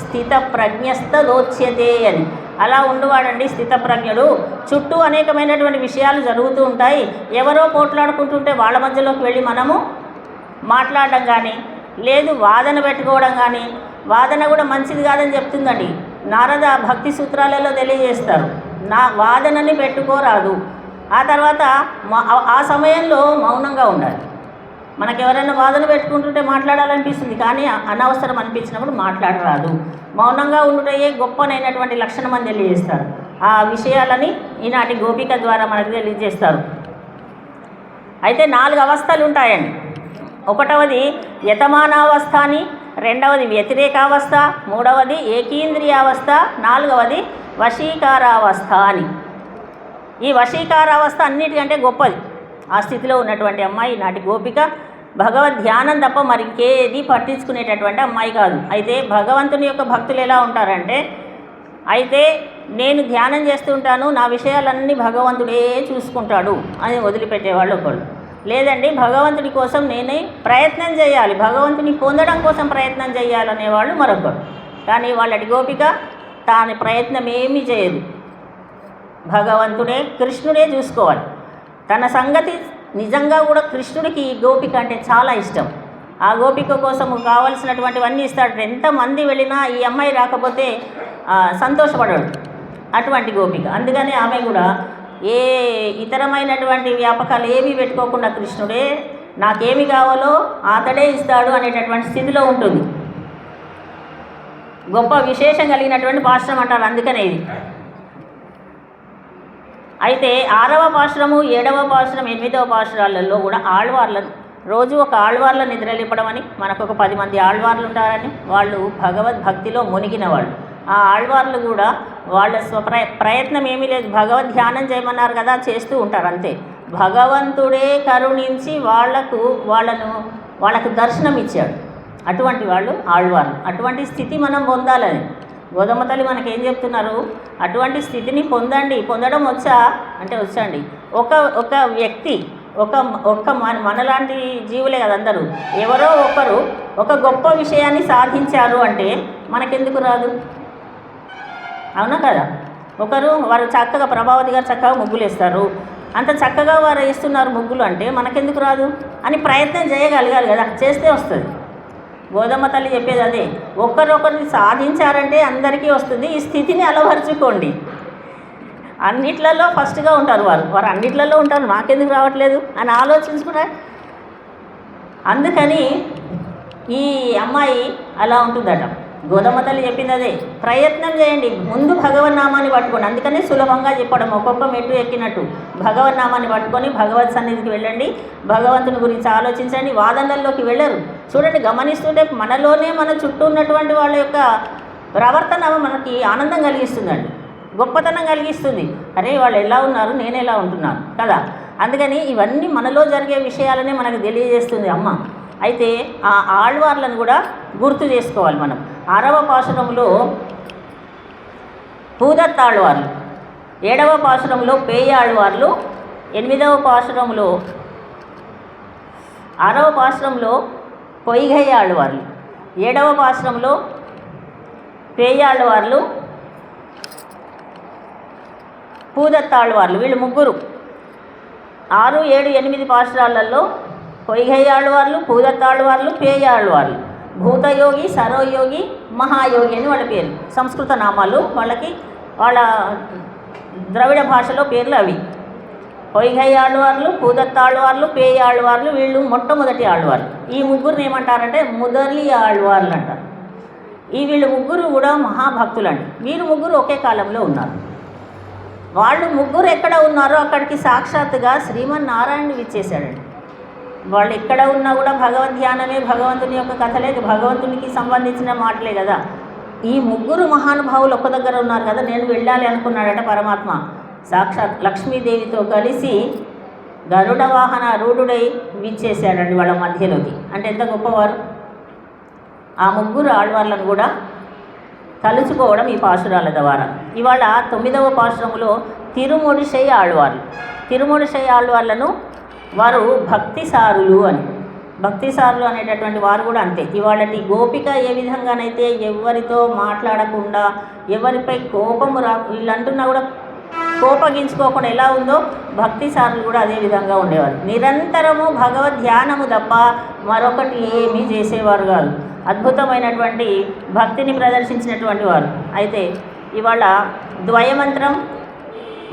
S1: స్థితప్రజ్ఞస్తదోచ్యతే అని. అలా ఉండవాడండి స్థితప్రజ్ఞుడు. చుట్టూ అనేకమైనటువంటి విషయాలు జరుగుతూ ఉంటాయి. ఎవరో పోట్లాడుకుంటుంటే వాళ్ళ మధ్యలోకి వెళ్ళి మనము మాట్లాడడం కానీ, లేదు వాదన పెట్టుకోవడం కానీ, వాదన కూడా మంచిది కాదని చెప్తుందండి. నారద భక్తి సూత్రాలలో తెలియజేస్తారు. వాదనని పెట్టుకోరాదు. ఆ తర్వాత ఆ సమయంలో మౌనంగా ఉండాలి. మనకెవరైనా వాదన పెట్టుకుంటుంటే మాట్లాడాలనిపిస్తుంది, కానీ అనవసరం అనిపించినప్పుడు మాట్లాడరాదు. మౌనంగా ఉండుటయే గొప్పనైనటువంటి లక్షణం అని తెలియజేస్తారు. ఆ విషయాలని ఈనాటి గోపిక ద్వారా మనకు తెలియజేస్తారు. అయితే 4 అవస్థలు ఉంటాయండి. ఒకటవది యతమానావస్థ అని, రెండవది వ్యతిరేకావస్థ, మూడవది ఏకీంద్రియావస్థ, నాలుగవది వశీకారావస్థ అని. ఈ వశీకారావస్థ అన్నిటికంటే గొప్పది. ఆ స్థితిలో ఉన్నటువంటి అమ్మాయి నాటి గోపిక భగవద్ ధ్యానం తప్ప మరి ఇంకేది పట్టించుకునేటటువంటి అమ్మాయి కాదు. అయితే భగవంతుని యొక్క భక్తులు ఎలా ఉంటారంటే, అయితే నేను ధ్యానం చేస్తుంటాను, నా విషయాలన్నీ భగవంతుడే చూసుకుంటాడు అని వదిలిపెట్టేవాళ్ళు ఒకళ్ళు. లేదండి, భగవంతుడి కోసం నేనే ప్రయత్నం చేయాలి, భగవంతుని పొందడం కోసం ప్రయత్నం చేయాలనేవాళ్ళు మరొకరు. కానీ వాళ్ళటి గోపిక తాను ప్రయత్నం ఏమీ చేయదు, భగవంతుడే కృష్ణుడే చూసుకోవాలి. తన సంగతి నిజంగా కూడా కృష్ణుడికి ఈ గోపిక అంటే చాలా ఇష్టం. ఆ గోపిక కోసం కావాల్సినటువంటివన్నీ ఇస్తాడు. ఎంతమంది వెళ్ళినా ఈ అమ్మాయి రాకపోతే సంతోషపడాడు అటువంటి గోపిక. అందుకని ఆమె కూడా ఏ ఇతరమైనటువంటి వ్యాపకాలు ఏమీ పెట్టుకోకుండా కృష్ణుడే నాకేమి కావాలో అతడే ఇస్తాడు అనేటటువంటి స్థితిలో ఉంటుంది. గొప్ప విశేషం కలిగినటువంటి పాశ్రం అంటారు, అందుకనే ఇది. అయితే 6వ పాశ్రము, 7వ పాశ్రం, 8వ పాశ్రాలలో కూడా ఆళ్వార్లను రోజు ఒక ఆళ్వార్ల నిద్రలేపడం అని, మనకు ఒక 10 మంది ఆళ్వార్లు ఉంటారని, వాళ్ళు భగవద్భక్తిలో మునిగిన వాళ్ళు. ఆ ఆళ్వార్లు కూడా వాళ్ళ ప్రయత్నం ఏమీ లేదు, భగవద్ ధ్యానం చేయమన్నారు కదా చేస్తూ ఉంటారు అంతే. భగవంతుడే కరుణించి వాళ్ళకు దర్శనం ఇచ్చాడు. అటువంటి వాళ్ళు ఆళ్వార్లు. అటువంటి స్థితి మనం పొందాలని గోదమ్మ తల్లి మనకేం చెప్తున్నారు, అటువంటి స్థితిని పొందండి. పొందడం వచ్చా అంటే వచ్చండి. ఒక వ్యక్తి మనలాంటి జీవులే కదా అందరూ, ఎవరో ఒకరు ఒక గొప్ప విషయాన్ని సాధించారు అంటే మనకెందుకు రాదు? అవునా కదా? వారు చక్కగా, ప్రభావతి గారు చక్కగా ముగ్గులు వేస్తారు, అంత చక్కగా వారు వేస్తున్నారు ముగ్గులు అంటే మనకెందుకు రాదు అని ప్రయత్నం చేయగలగాలి కదా, చేస్తే వస్తుంది. గోదమ్మ తల్లి చెప్పేది అదే, ఒకరిని సాధించారంటే అందరికీ వస్తుంది. ఈ స్థితిని అలవరుచుకోండి. అన్నిట్లలో ఫస్ట్గా ఉంటారు వారు అన్నిట్లలో ఉంటారు, నాకెందుకు రావట్లేదు అని ఆలోచించుకున్నారు. అందుకని ఈ అమ్మాయి అలా ఉంటుందట. గోదమ్మ తల్లి చెప్పింది అదే, ప్రయత్నం చేయండి, ముందు భగవన్నామాన్ని పట్టుకోండి. అందుకనే సులభంగా చెప్పడం, ఒక్కొక్క మెట్టు ఎక్కినట్టు భగవన్నామాన్ని పట్టుకొని భగవత్ సన్నిధికి వెళ్ళండి, భగవంతుని గురించి ఆలోచించండి. వాదనల్లోకి వెళ్ళరు. చూడండి, గమనిస్తుంటే మనలోనే మన చుట్టూ ఉన్నటువంటి వాళ్ళ యొక్క ప్రవర్తన మనకి ఆనందం కలిగిస్తుందండి, గొప్పతనం కలిగిస్తుంది. అరే వాళ్ళు ఎలా ఉన్నారు, నేను ఎలా ఉంటున్నాను కదా. అందుకని ఇవన్నీ మనలో జరిగే విషయాలనే మనకు తెలియజేస్తుంది అమ్మ. అయితే ఆ ఆళ్వార్లను కూడా గుర్తు చేసుకోవాలి మనం. 6వ పాశురంలో పూదత్తాళ్వార్లు, 7వ పాశురంలో పేయాళ్వార్లు, 8వ పాశురంలో 6వ పాశురంలో పొయ్గై ఆళ్వార్లు, 7వ పాశురంలో పేయాళ్వార్లు, పూదత్తాళ్వార్లు. వీళ్ళు ముగ్గురు 6, 7, 8 పాశురాలలో పొయ్గై ఆళ్వార్లు, పూదత్తాళ్వార్లు, పేయాళ్వార్లు. భూతయోగి, సరోయోగి, మహాయోగి అని వాళ్ళ పేరు, సంస్కృత నామాలు. వాళ్ళ ద్రవిడ భాషలో పేర్లు అవి. పొయ్గై ఆళ్వార్లు, పూదత్తాళ్వార్లు, పేయాళ్వార్లు, వీళ్ళు మొట్టమొదటి ఆళ్వార్లు. ఈ ముగ్గురిని ఏమంటారంటే ముదలి ఆళ్వార్లు అంటారు. వీళ్ళు ముగ్గురు కూడా మహాభక్తులండి. వీరు ముగ్గురు ఒకే కాలంలో ఉన్నారు. వాళ్ళు ముగ్గురు ఎక్కడ ఉన్నారో అక్కడికి సాక్షాత్తుగా శ్రీమన్నారాయణుడు ఇచ్చేశాడండి. వాళ్ళు ఎక్కడ ఉన్నా కూడా భగవద్ ధ్యానమే, భగవంతుని యొక్క కథలే, భగవంతునికి సంబంధించిన మాటలే కదా. ఈ ముగ్గురు మహానుభావులు ఒక్క దగ్గర ఉన్నారు కదా, నేను వెళ్ళాలి అనుకున్నాడట పరమాత్మ. సాక్షాత్ లక్ష్మీదేవితో కలిసి గరుడ వాహన రూఢుడై విచ్చేశాడండి వాళ్ళ మధ్యలోకి. అంటే ఎంత గొప్పవారు. ఆ ముగ్గురు ఆళ్వార్లను కూడా తలుచుకోవడం ఈ పాశురాల ద్వారా. ఇవాళ 9వ పాశురంలో తిరుమొడిశై ఆళ్వార్లు. తిరుమొడిశై ఆళ్వార్లను వారు భక్తిసారులు అని, భక్తిసారులు అనేటటువంటి వారు కూడా అంతే. ఇవాళటి గోపిక ఏ విధంగానైతే ఎవరితో మాట్లాడకుండా, ఎవరిపై కోపము వీళ్ళు అంటున్నా కూడా కోపగించుకోకుండా ఎలా ఉందో, భక్తిసారులు కూడా అదే విధంగా ఉండేవారు. నిరంతరము భగవద్ ధ్యానము తప్ప మరొకటి ఏమీ చేసేవారు కాదు. అద్భుతమైనటువంటి భక్తిని ప్రదర్శించినటువంటి వారు. అయితే ఇవాళ ద్వయమంత్రం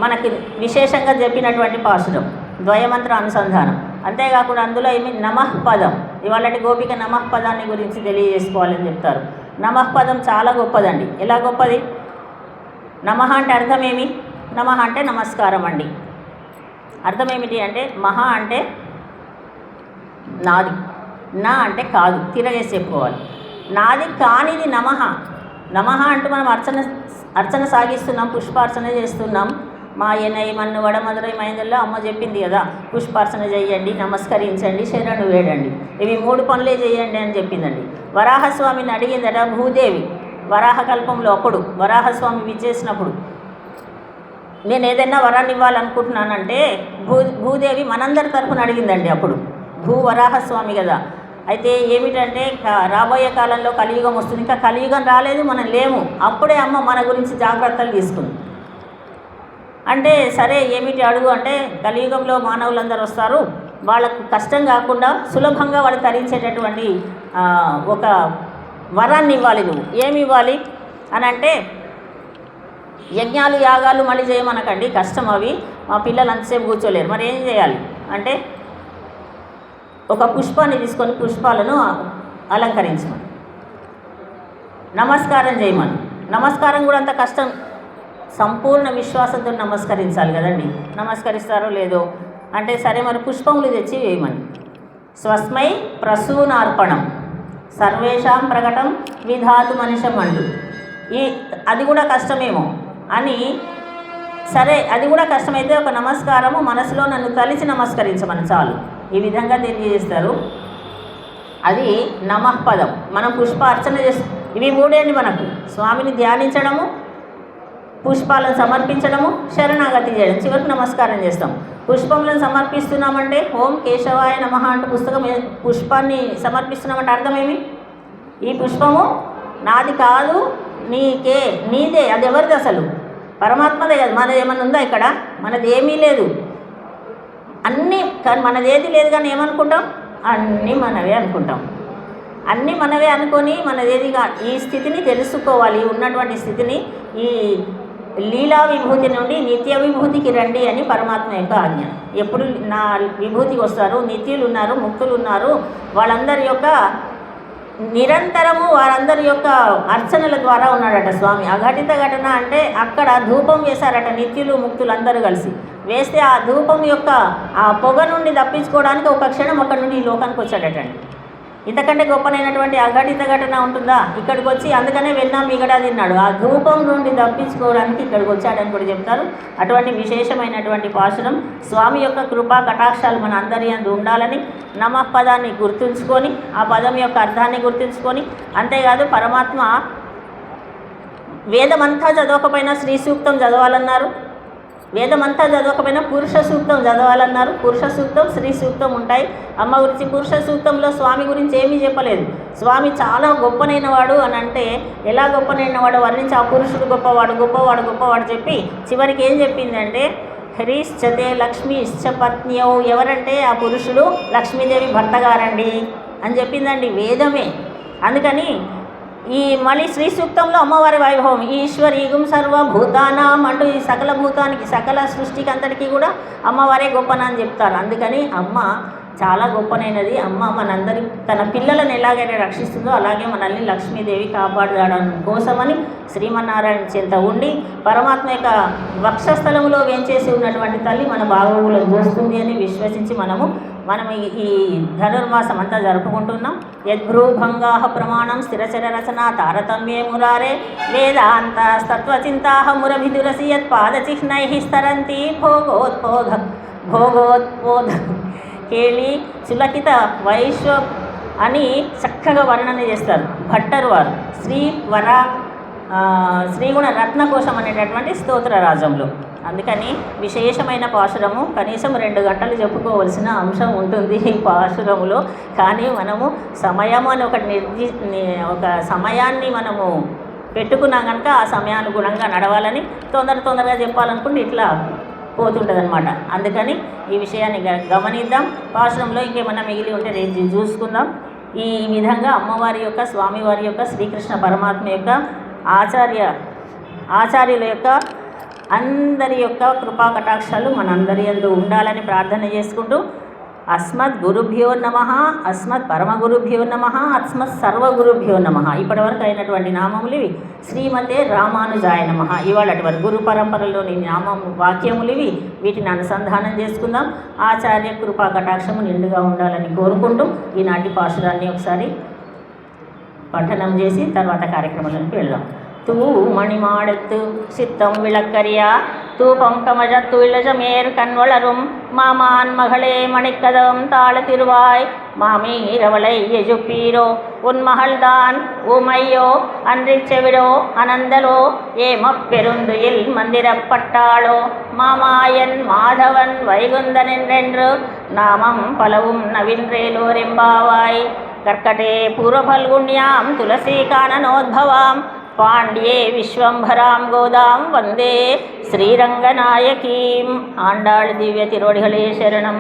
S1: మనకి విశేషంగా చెప్పినటువంటి పాశురం, ద్వయమంత్ర అనుసంధానం. అంతేకాకుండా అందులో నమః పదం, ఇవాళటి గోపిక నమః పదాన్ని గురించి తెలియజేసుకోవాలని చెప్తారు. నమః పదం చాలా గొప్పదండి. ఎలా గొప్పది? నమః అంటే అర్థమేమి? నమః అంటే నమస్కారం అండి. అర్థం ఏమిటి అంటే, మహా అంటే నాది, నా అంటే కాదు, తిరగేసి చెప్పుకోవాలి. నాది కానిది నమః. నమః అంటూ మనం అర్చన సాగిస్తున్నాం, పుష్పార్చన చేస్తున్నాం. మాయనై మన్ను వడమదురై మైందల్లో అమ్మ చెప్పింది కదా, పుష్పార్చన చేయండి, నమస్కరించండి, శరణు వేడండి, ఇవి 3 పనులే చేయండి అని చెప్పిందండి. వరాహస్వామిని అడిగిందట భూదేవి వరాహకల్పంలో. అప్పుడు వరాహస్వామి విచ్చేసినప్పుడు నేను ఏదైనా వరాన్ని ఇవ్వాలనుకుంటున్నానంటే భూదేవి మనందరి తరఫున అడిగిందండి. అప్పుడు వరాహస్వామి కదా. అయితే ఏమిటంటే రాబోయే కాలంలో కలియుగం వస్తుంది, ఇంకా కలియుగం రాలేదు, మనం లేము. అప్పుడే అమ్మ మన గురించి జాగ్రత్తలు తీసుకుంది. అంటే సరే ఏమిటి అడుగు అంటే, కలియుగంలో మానవులందరూ వస్తారు, వాళ్ళకు కష్టం కాకుండా సులభంగా వాళ్ళు తరించేటటువంటి ఒక వరాన్ని ఇవ్వాలి. నువ్వు ఏమి ఇవ్వాలి అని అంటే, యజ్ఞాలు యాగాలు మళ్ళీ చేయమనకండి, కష్టం అవి, మా పిల్లలు అంతసేపు కూర్చోలేరు. మరి ఏం చేయాలి అంటే, ఒక పుష్పాన్ని తీసుకొని పుష్పాలను అలంకరించమని, నమస్కారం చేయమని. నమస్కారం కూడా అంత కష్టం, సంపూర్ణ విశ్వాసంతో నమస్కరించాలి కదండి. నమస్కరిస్తారో లేదో అంటే సరే మరి పుష్పములు తెచ్చి వేయమని. స్వస్మై ప్రసూనార్పణం సర్వేషాం ప్రకటం విధాతు మనిషం అంటూ అది కూడా కష్టమేమో అని, సరే అది కూడా కష్టమైతే ఒక నమస్కారము మనసులో నన్ను తలిచి నమస్కరించమని చాలు, ఈ విధంగా తెలియజేస్తారు. అది నమః పదం. మనం పుష్ప అర్చన చేస్తాం. ఇవి 3 అండి మనకు: స్వామిని ధ్యానించడము, పుష్పాలను సమర్పించడము, శరణాగతి చేయడం, చివరికి నమస్కారం చేస్తాం. పుష్పములను సమర్పిస్తున్నామంటే ఓం కేశవాయ నమః అంటూ పుష్పాన్ని సమర్పిస్తున్నామంటే అర్థమేమి? ఈ పుష్పము నాది కాదు, నీదే, అది ఎవరిది? అసలు పరమాత్మదే కదా. మనది ఏమన్నా ఉందా ఇక్కడ? మనది ఏమీ లేదు, అన్నీ కానీ మనదేది లేదు. కానీ ఏమనుకుంటాం? అన్నీ మనవే అనుకుంటాం. అన్నీ మనవే అనుకొని మనదేదిగా ఈ స్థితిని తెలుసుకోవాలి. ఉన్నటువంటి స్థితిని ఈ లీలా విభూతి నుండి నిత్య విభూతికి రండి అని పరమాత్మ యొక్క ఆజ్ఞ. ఎప్పుడు నా విభూతికి వస్తారు, నిత్యులు ఉన్నారు, ముక్తులు ఉన్నారు, వాళ్ళందరి యొక్క నిరంతరము వారందరి యొక్క అర్చనల ద్వారా ఉన్నాడట స్వామి. అఘటిత ఘటన అంటే అక్కడ ధూపం వేశారట నిత్యులు ముక్తులు అందరూ కలిసి. వేస్తే ఆ ధూపం యొక్క ఆ పొగ నుండి తప్పించుకోవడానికి ఒక క్షణం అక్కడి నుండి ఈ లోకానికి వచ్చాడటండి. ఇంతకంటే గొప్పనైనటువంటి అఘటిత ఘటన ఉంటుందా? ఇక్కడికి వచ్చి అందుకనే వెన్నా మిగడా తిన్నాడు. ఆ ధూపం నుండి తప్పించుకోవడానికి ఇక్కడికి వచ్చాడని కూడా చెప్తారు. అటువంటి విశేషమైనటువంటి పాశురం స్వామి యొక్క కృపా కటాక్షాలు మన అందరి యందు ఉండాలని నమః పదాన్ని గుర్తుంచుకొని, ఆ పదం యొక్క అర్థాన్ని గుర్తుంచుకొని, అంతేకాదు పరమాత్మ వేదమంతా చదవకపోయినా శ్రీ సూక్తం చదవాలన్నారు, వేదమంతా చదవకపోయినా పురుష సూక్తం చదవాలన్నారు. పురుష సూక్తం, శ్రీ సూక్తం ఉంటాయి. అమ్మ గురించి పురుష సూక్తంలో స్వామి గురించి ఏమీ చెప్పలేదు. స్వామి చాలా గొప్పనైనవాడు అని అంటే ఎలా గొప్పనైనవాడు వర్ణించి ఆ పురుషుడు గొప్పవాడు గొప్పవాడు గొప్పవాడు చెప్పి చివరికి ఏం చెప్పిందంటే, హ్రీశ్చతే లక్ష్మీశ్చ పత్న్యౌ, ఎవరంటే ఆ పురుషుడు లక్ష్మీదేవి భర్త గారండి అని చెప్పిందండి వేదమే. అందుకని ఈ మళ్ళీ శ్రీ సూక్తంలో అమ్మవారి వైభవం ఈశ్వరీగుం సర్వభూతానాం అంటూ ఈ సకల భూతానికి సకల సృష్టికి అంతటికీ కూడా అమ్మవారే గొప్పన అని చెప్తారు. అందుకని అమ్మ చాలా గొప్పనైనది. అమ్మ మనందరి తన పిల్లలను ఎలాగైనా రక్షిస్తుందో అలాగే మనల్ని లక్ష్మీదేవి కాపాడడం కోసమని శ్రీమన్నారాయణ చెంత ఉండి పరమాత్మ యొక్క వక్షస్థలంలో వేంచేసి ఉన్నటువంటి తల్లి మన బాగోగులను చూస్తుంది అని విశ్వసించి మనం ఈ ధనుర్మాసం అంతా జరుపుకుంటున్నాం. యద్భ్రూభంగా ప్రమాణం స్థిరచర రచన తారతమ్యే మురారే వేదాంతస్తత్వచింతా మురభిదురసి యత్పాదచిహ్నై స్తరంతి భోగోత్పోధ కేళి చులకిత వైశ్వ అని చక్కగా వర్ణన చేస్తారు భట్టరు వారు శ్రీగుణ రత్నకోశం అనేటటువంటి స్తోత్ర రాజంలో. అందుకని విశేషమైన పాశురము కనీసం 2 గంటలు చెప్పుకోవలసిన అంశం ఉంటుంది ఈ పాశురములో. కానీ మనము సమయము అని ఒక సమయాన్ని మనము పెట్టుకున్నాం కనుక ఆ సమయానుగుణంగా నడవాలని తొందరగా చెప్పాలనుకుంటే ఇట్లా పోతుంటుంది అనమాట. అందుకని ఈ విషయాన్ని గమనిద్దాం. పాశురంలో ఇంకేమన్నా మిగిలి ఉంటే రేపు చూసుకుందాం. ఈ విధంగా అమ్మవారి యొక్క స్వామివారి యొక్క శ్రీకృష్ణ పరమాత్మ యొక్క ఆచార్యుల యొక్క అందరి యొక్క కృపా కటాక్షాలు మనందరి యందు ఉండాలని ప్రార్థన చేసుకుంటూ అస్మద్ గురుభ్యో నమః, అస్మద్ పరమగురుభ్యో నమః, అస్మద్ సర్వగురుభ్యో నమః. ఇప్పటివరకు అయినటువంటి నామములు ఇవి. శ్రీమతే రామానుజాయ నమః. ఇవాళటి వరకు గురు పరంపరలోని వాక్యములు ఇవి. వీటిని అనుసంధానం చేసుకుందాం. ఆచార్య కృపా కటాక్షము నిండుగా ఉండాలని కోరుకుంటూ ఈనాటి పాశురాన్ని ఒకసారి పఠనం చేసి తర్వాత కార్యక్రమాలకు వెళ్దాం. తూ మణిమాడెత్తు சித்தம் விளக்கரியா தூபம் கமஜத்து இளஜமேர் கண்வளரும் மாமான் மகளே மணிக்கதம் தாழ திருவாய் மாமீரவளை எஜுப்பீரோ உன் மகள்தான் ஊமையோ அன்றிச் செவிடோ அனந்தலோ ஏமப்பெருந்துயில் மந்திரப்பட்டாளோ மாமாயன் மாதவன் வைகுந்தன் என்றென்று நாமம் பலவும் நவின்றேலோரெம்பாவாய் கர்க்கடே பூர்வபல்குண்யாம் துளசீகானனோத்பவாம் పాండ్యే విశ్వంభరాం గోదాం వందే శ్రీరంగనాయకీం. ఆండాళ్ దివ్య తిరువడిகளே శరణం.